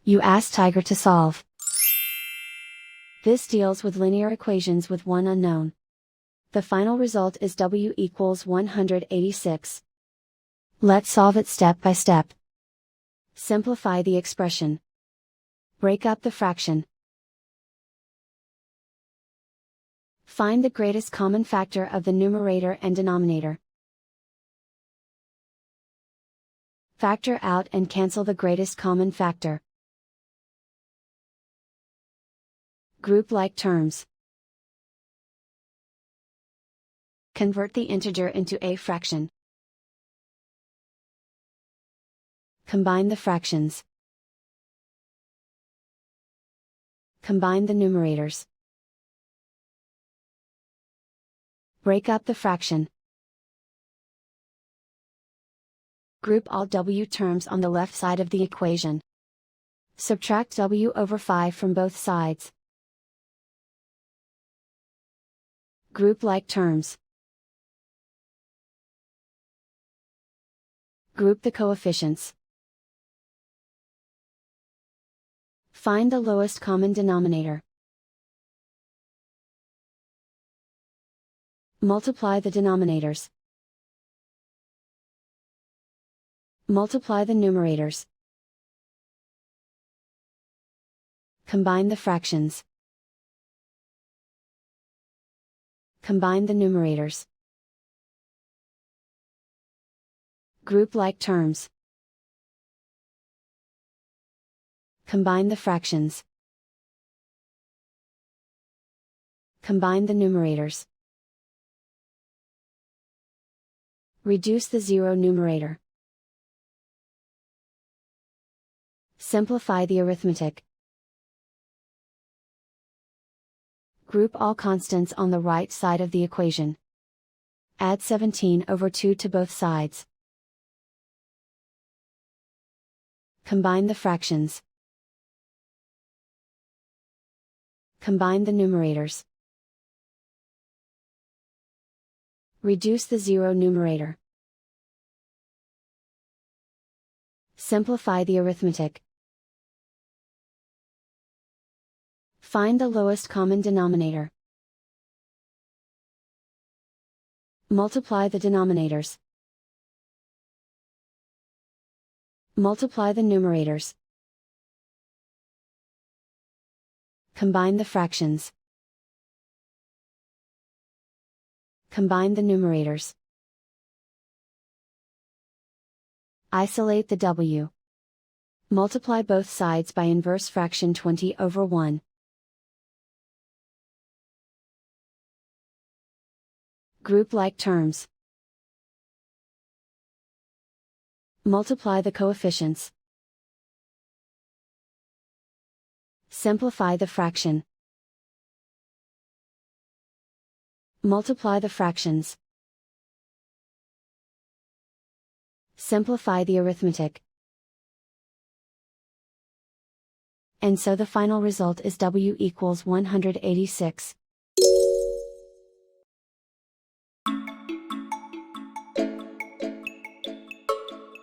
You ask Tiger to solve. This deals with linear equations with one unknown. The final result is w equals 186. Let's solve it step by step. Simplify the expression. Break up the fraction. Find the greatest common factor of the numerator and denominator. Factor out and cancel the greatest common factor. Group like terms. Convert the integer into a fraction. Combine the fractions. Combine the numerators. Break up the fraction. Group all w terms on the left side of the equation. Subtract w/5 from both sides. Group like terms. Group the coefficients. Find the lowest common denominator. Multiply the denominators. Multiply the numerators. Combine the fractions. Combine the numerators. Group like terms. Combine the fractions. Combine the numerators. Reduce the zero numerator. Simplify the arithmetic. Group all constants on the right side of the equation. Add 17/2 to both sides. Combine the fractions. Combine the numerators. Reduce the zero numerator. Simplify the arithmetic. Find the lowest common denominator. Multiply the denominators. Multiply the numerators. Combine the fractions. Combine the numerators. Isolate the w. Multiply both sides by inverse fraction 20/1. Group like terms. Multiply the coefficients. Simplify the fraction. Multiply the fractions. Simplify the arithmetic. And so the final result is w equals 186.